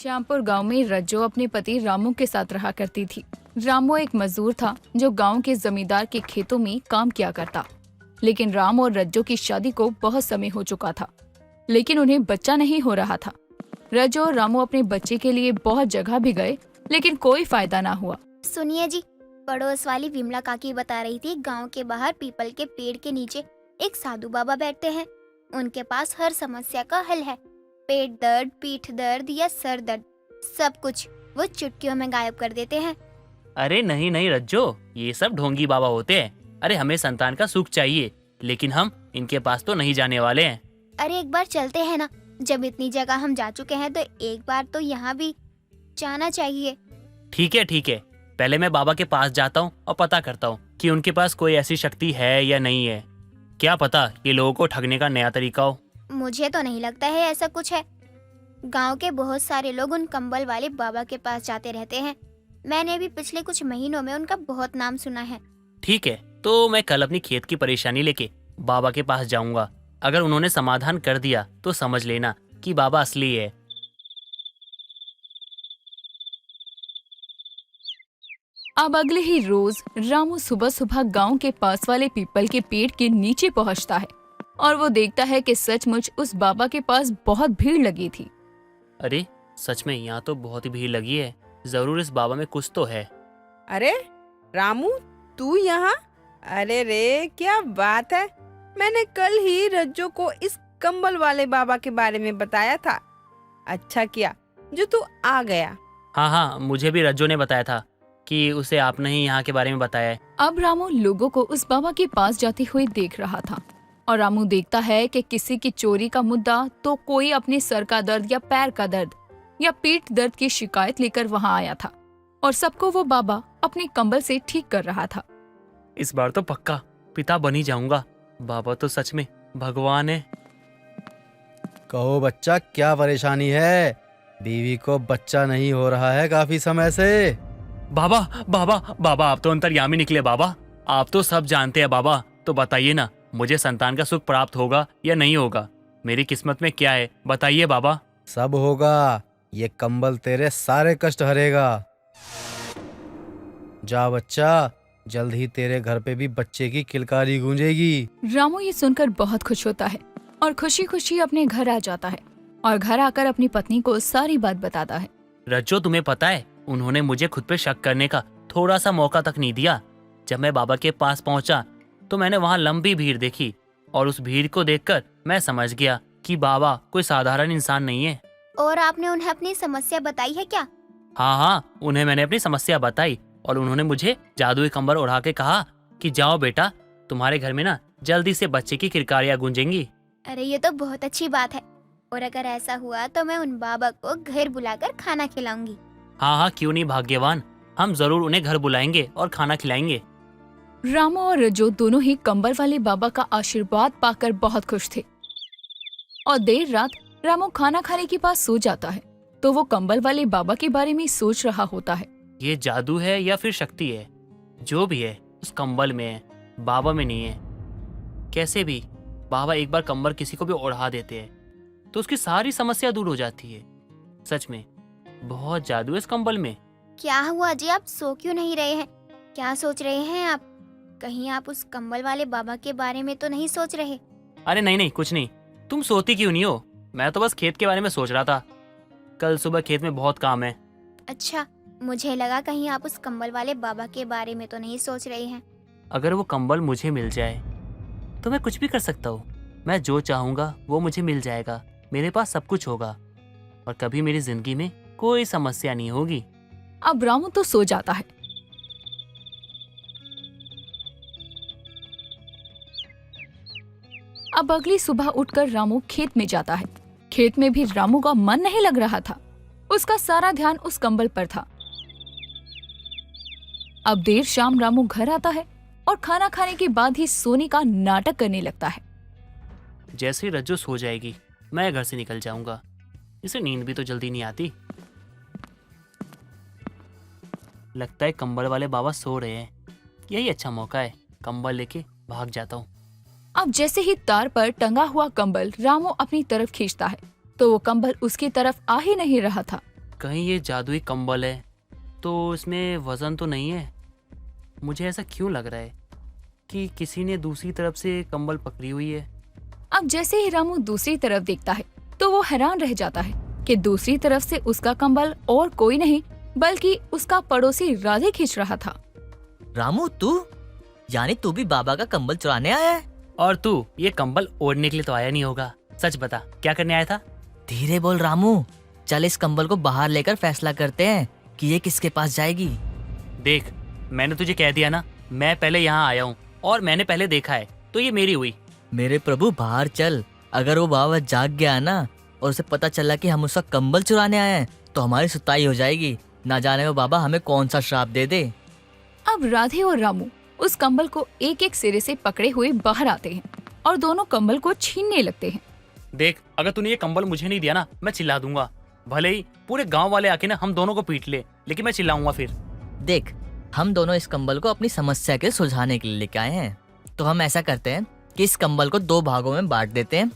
श्यामपुर गांव में रज्जो अपने पति रामू के साथ रहा करती थी। रामू एक मजदूर था जो गांव के जमींदार के खेतों में काम किया करता। लेकिन राम और रज्जो की शादी को बहुत समय हो चुका था, लेकिन उन्हें बच्चा नहीं हो रहा था। रज्जो और रामू अपने बच्चे के लिए बहुत जगह भी गए, लेकिन कोई फायदा ना हुआ। सुनिए जी, पड़ोस वाली विमला काकी बता रही थी गांव के बाहर पीपल के पेड़ के नीचे एक साधु बाबा बैठते हैं। उनके पास हर समस्या का हल है। पेट दर्द, पीठ दर्द या सर दर्द, सब कुछ वो चुटकियों में गायब कर देते हैं। अरे नहीं नहीं रज्जो, ये सब ढोंगी बाबा होते हैं। अरे हमें संतान का सुख चाहिए, लेकिन हम इनके पास तो नहीं जाने वाले हैं। अरे एक बार चलते हैं ना, जब इतनी जगह हम जा चुके हैं तो एक बार तो यहाँ भी जाना चाहिए। ठीक है, पहले मैं बाबा के पास जाता हूँ और पता करता हूँ कि उनके पास कोई ऐसी शक्ति है या नहीं है। क्या पता ये लोगों को ठगने का नया तरीका हो। मुझे तो नहीं लगता है ऐसा कुछ है। गांव के बहुत सारे लोग उन कंबल वाले बाबा के पास जाते रहते हैं। मैंने भी पिछले कुछ महीनों में उनका बहुत नाम सुना है। ठीक है, तो मैं कल अपनी खेत की परेशानी लेके बाबा के पास जाऊंगा। अगर उन्होंने समाधान कर दिया तो समझ लेना कि बाबा असली है। अब अगले ही रोज रामू सुबह सुबह गांव के पास वाले पीपल के पेड़ के नीचे पहुंचता है और वो देखता है कि सचमुच उस बाबा के पास बहुत भीड़ लगी थी। अरे सच में यहाँ तो बहुत ही भीड़ लगी है। जरूर इस बाबा में कुछ तो है। अरे रामू, तू यहाँ? अरे रे, क्या बात है। मैंने कल ही रज्जो को इस कंबल वाले बाबा के बारे में बताया था। अच्छा किया जो तू आ गया। हाँ, मुझे भी रज्जो ने बताया था कि उसे आपने ही यहाँ के बारे में बताया है। अब रामू लोगों को उस बाबा के पास जाते हुए देख रहा था और रामू देखता है कि किसी की चोरी का मुद्दा तो कोई अपने सर का दर्द या पैर का दर्द या पीठ दर्द की शिकायत लेकर वहाँ आया था और सबको वो बाबा अपने कंबल से ठीक कर रहा था। इस बार तो पक्का पिता बन ही जाऊंगा। बाबा तो सच में भगवान है। कहो बच्चा, क्या परेशानी है? बीवी को बच्चा नहीं हो रहा है काफी समय से। बाबा आप तो अंतर्यामी निकले। बाबा आप तो सब जानते हैं। बाबा तो बताइए ना, मुझे संतान का सुख प्राप्त होगा या नहीं होगा? मेरी किस्मत में क्या है बताइए बाबा। सब होगा, ये कंबल तेरे सारे कष्ट हरेगा। जा बच्चा, जल्द ही तेरे घर पे भी बच्चे की किलकारी गूंजेगी। रामू ये सुनकर बहुत खुश होता है और खुशी खुशी अपने घर आ जाता है और घर आकर अपनी पत्नी को सारी बात बताता है। रज्जो, तुम्हें पता है उन्होंने मुझे खुद पे शक करने का थोड़ा सा मौका तक नहीं दिया। जब मैं बाबा के पास पहुंचा तो मैंने वहां लंबी भीड़ देखी और उस भीड़ को देखकर मैं समझ गया कि बाबा कोई साधारण इंसान नहीं है। और आपने उन्हें अपनी समस्या बताई है क्या? हाँ, उन्हें मैंने अपनी समस्या बताई और उन्होंने मुझे जादुई कंबल उड़ा के कहा कि जाओ बेटा, तुम्हारे घर में ना जल्दी से बच्चे की किरकारियां गूंजेंगी। अरे ये तो बहुत अच्छी बात है। और अगर ऐसा हुआ तो मैं उन बाबा को घर बुलाकर खाना खिलाऊंगी। हाँ, क्यों नहीं भाग्यवान, हम जरूर उन्हें घर बुलाएंगे और खाना खिलाएंगे। रामू और रज्जो दोनों ही कंबल वाले बाबा का आशीर्वाद पाकर बहुत खुश थे और देर रात रामू खाना खाने के पास सो जाता है तो वो कंबल वाले बाबा के बारे में सोच रहा होता है। ये जादू है या फिर शक्ति है? जो भी है उस कंबल में है, बाबा में नहीं है। कैसे भी बाबा एक बार कंबल किसी को भी ओढ़ा देते हैं तो उसकी सारी समस्या दूर हो जाती है। सच में बहुत जादू है इस कंबल में। क्या हुआ जी, आप सो क्यों नहीं रहे हैं? क्या सोच रहे हैं आप? कहीं आप उस कंबल वाले बाबा के बारे में तो नहीं सोच रहे? अरे नहीं, कुछ नहीं। तुम सोती क्यों नहीं हो? मैं तो बस खेत के बारे में सोच रहा था। कल सुबह खेत में बहुत काम है। अच्छा, मुझे लगा कहीं आप उस कंबल वाले बाबा के बारे में तो नहीं सोच रहे हैं। अगर वो कंबल मुझे मिल जाए तो मैं कुछ भी कर सकता हूँ। मैं जो चाहूंगा वो मुझे मिल जाएगा। मेरे पास सब कुछ होगा और कभी मेरी जिंदगी में कोई समस्या नहीं होगी। अब रामू तो सो जाता है। अब अगली सुबह उठकर रामू खेत में जाता है। खेत में भी रामू का मन नहीं लग रहा था। उसका सारा ध्यान उस कंबल पर था। अब देर शाम रामू घर आता है और खाना खाने के बाद ही सोने का नाटक करने लगता है। जैसे ही रज्जो सो जाएगी मैं घर से निकल जाऊंगा। इसे नींद भी तो जल्दी नहीं आती। लगता है कंबल वाले बाबा सो रहे हैं। यही अच्छा मौका है, कंबल लेके भाग जाता हूँ। अब जैसे ही तार पर टंगा हुआ कंबल रामू अपनी तरफ खींचता है तो वो कंबल उसकी तरफ आ ही नहीं रहा था कहीं ये जादुई कंबल है तो इसमें वजन तो नहीं है। मुझे ऐसा क्यों लग रहा है कि किसी ने दूसरी तरफ से कंबल पकड़ी हुई है। अब जैसे ही रामू दूसरी तरफ देखता है तो वो हैरान रह जाता है कि दूसरी तरफ से उसका कंबल और कोई नहीं बल्कि उसका पड़ोसी राधे खींच रहा था। रामू तू, यानी तू भी बाबा का कंबल चुराने आया है? और तू ये कंबल ओढ़ने के लिए तो आया नहीं होगा। सच बता, क्या करने आया था? धीरे बोल रामू, चल इस कंबल को बाहर लेकर फैसला करते हैं कि ये किसके पास जाएगी। देख, मैंने तुझे कह दिया ना, मैं पहले यहाँ आया हूँ और मैंने पहले देखा है तो ये मेरी हुई। मेरे प्रभु बाहर चल, अगर वो बाबा जाग गया ना और उसे पता चला कि हम उसका कंबल चुराने आए हैं तो हमारी सुताई हो जाएगी। ना जाने वो बाबा हमें कौन सा श्राप दे दे। अब राधे और रामू उस कंबल को एक एक सिरे से पकड़े हुए बाहर आते हैं और दोनों कंबल को छीनने लगते हैं। देख, अगर तूने ये कंबल मुझे नहीं दिया ना, मैं चिल्ला दूंगा। भले ही पूरे गांव वाले आके ना हम दोनों को पीट ले, लेकिन मैं चिल्लाऊंगा फिर। देख, हम दोनों इस कंबल को अपनी समस्या के सुलझाने के लिए लेके आए हैं, तो हम ऐसा करते हैं कि इस कंबल को 2 भागों में बांट देते हैं।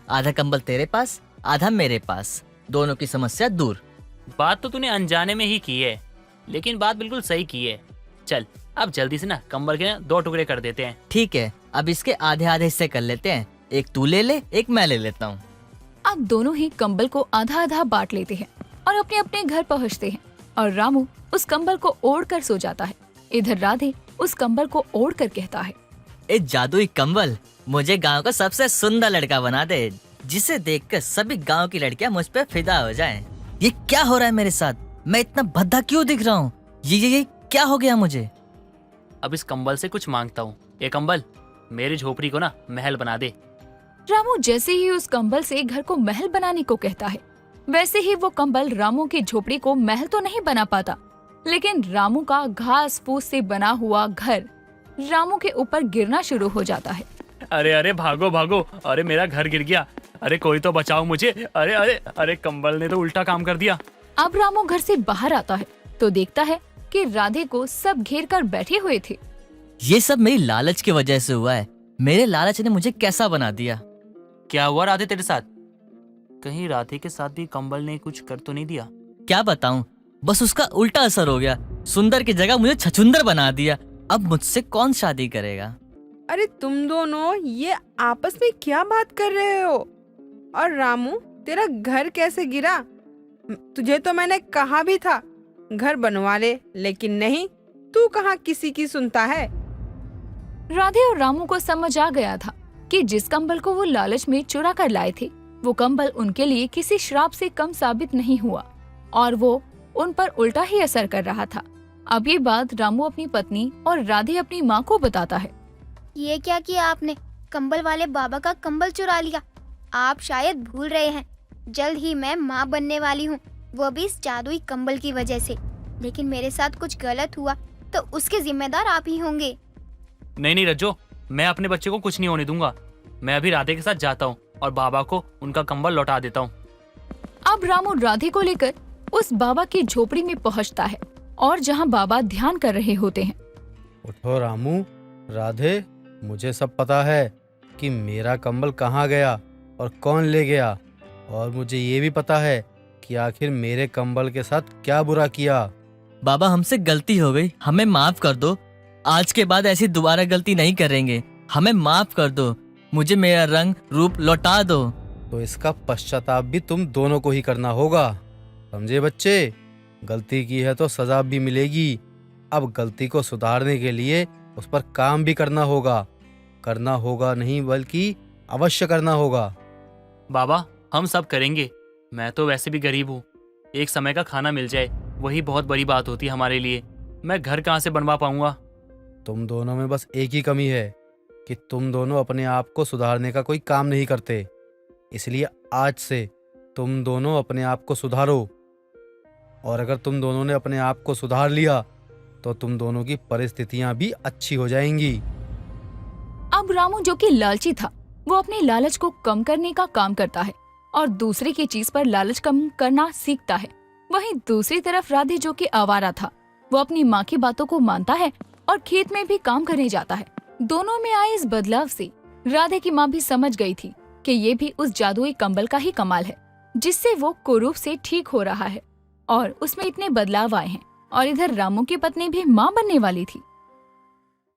आधा कंबल तेरे पास, आधा मेरे पास, दोनों की समस्या दूर। बात तो तूने अनजाने में ही की है, लेकिन बात बिल्कुल सही की है। चल अब जल्दी से ना कंबल के 2 टुकड़े कर देते हैं। ठीक है, अब इसके आधे आधे हिस्से कर लेते हैं। एक तू ले ले, एक मैं ले लेता हूँ। अब दोनों ही कंबल को आधा आधा बांट लेते हैं और अपने अपने घर पहुंचते हैं और रामू उस कंबल को ओढ़ कर सो जाता है। इधर राधे उस कंबल को ओढ़ कर कहता है, ए जादुई कंबल, मुझे गांव का सबसे सुंदर लड़का बना दे, जिसे देखकर सभी गांव की लड़कियां मुझ पे फिदा हो जाएं। ये क्या हो रहा है मेरे साथ? मैं इतना भद्दा क्यों दिख रहा हूँ? ये क्या हो गया मुझे? अब इस कंबल से कुछ मांगता हूँ। ये कंबल मेरी झोपड़ी को ना महल बना दे। रामू जैसे ही उस कंबल से घर को महल बनाने को कहता है, वैसे ही वो कंबल रामू की झोपड़ी को महल तो नहीं बना पाता, लेकिन रामू का घास फूस से बना हुआ घर रामू के ऊपर गिरना शुरू हो जाता है। अरे अरे भागो भागो, अरे मेरा घर गिर गया, अरे कोई तो बचाओ मुझे। अरे अरे अरे कंबल ने तो उल्टा काम कर दिया। अब रामू घर से बाहर आता है तो देखता है कि राधे को सब घेर कर बैठे हुए थे। ये सब मेरी लालच की वजह से हुआ है। मेरे लालच ने मुझे कैसा बना दिया। क्या हुआ राधे तेरे साथ? कहीं राधे के साथ भी कंबल ने कुछ कर तो नहीं दिया? क्या बताऊं, बस उसका उल्टा असर हो गया। सुंदर की जगह मुझे छछुंदर बना दिया। अब मुझसे कौन शादी करेगा? अरे तुम दोनों ये आपस में क्या बात कर रहे हो? और रामू, तेरा घर कैसे गिरा? तुझे तो मैंने कहा भी था घर बनवा ले, लेकिन नहीं, तू कहाँ किसी की सुनता है। राधे और रामू को समझ आ गया था कि जिस कंबल को वो लालच में चुरा कर लाए थे, वो कंबल उनके लिए किसी श्राप से कम साबित नहीं हुआ और वो उन पर उल्टा ही असर कर रहा था। अब ये बात रामू अपनी पत्नी और राधे अपनी माँ को बताता है। ये क्या किया आपने? कंबल वाले बाबा का कंबल चुरा लिया। आप शायद भूल रहे हैं, जल्द ही मैं माँ बनने वाली हूँ, वो भी इस जादुई कंबल की वजह से। लेकिन मेरे साथ कुछ गलत हुआ तो उसके जिम्मेदार आप ही होंगे। नहीं नहीं रज्जो, मैं अपने बच्चे को कुछ नहीं होने दूंगा। मैं अभी राधे के साथ जाता हूँ और बाबा को उनका कंबल लौटा देता हूँ। अब रामू राधे को लेकर उस बाबा की झोपड़ी में पहुँचता है और जहाँ बाबा ध्यान कर रहे होते हैं। उठो रामू, राधे, मुझे सब पता है कि मेरा कंबल कहाँ गया और कौन ले गया, और मुझे ये भी पता है कि आखिर मेरे कंबल के साथ क्या बुरा किया। बाबा, हमसे गलती हो गई, हमें माफ कर दो। आज के बाद ऐसी दोबारा गलती नहीं करेंगे। हमें माफ कर दो। मुझे मेरा रंग रूप लौटा दो। तो इसका पश्चाताप भी तुम दोनों को ही करना होगा, समझे बच्चे? गलती की है तो सजा भी मिलेगी। अब गलती को सुधारने के लिए उस पर काम भी करना होगा नहीं बल्कि अवश्य करना होगा। बाबा, हम सब करेंगे। मैं तो वैसे भी गरीब हूँ, एक समय का खाना मिल जाए वही बहुत बड़ी बात होती है हमारे लिए। मैं घर कहाँ से बनवा पाऊंगा? तुम दोनों में बस एक ही कमी है कि तुम दोनों अपने आप को सुधारने का कोई काम नहीं करते। इसलिए आज से तुम दोनों अपने आप को सुधारो, और अगर तुम दोनों ने अपने आप को सुधार लिया तो तुम दोनों की परिस्थितियां भी अच्छी हो जाएंगी। अब रामू, जो कि लालची था, वो अपने लालच को कम करने का काम करता है और दूसरे की चीज पर लालच कम करना सीखता है। वहीं दूसरी तरफ राधे, जो कि आवारा था, वो अपनी माँ की बातों को मानता है और खेत में भी काम करने जाता है। दोनों में आए इस बदलाव से राधे की माँ भी समझ गई थी कि ये भी उस जादुई कंबल का ही कमाल है, जिससे वो कुरूप से ठीक हो रहा है और उसमें इतने बदलाव आए हैं। और इधर रामू की पत्नी भी माँ बनने वाली थी।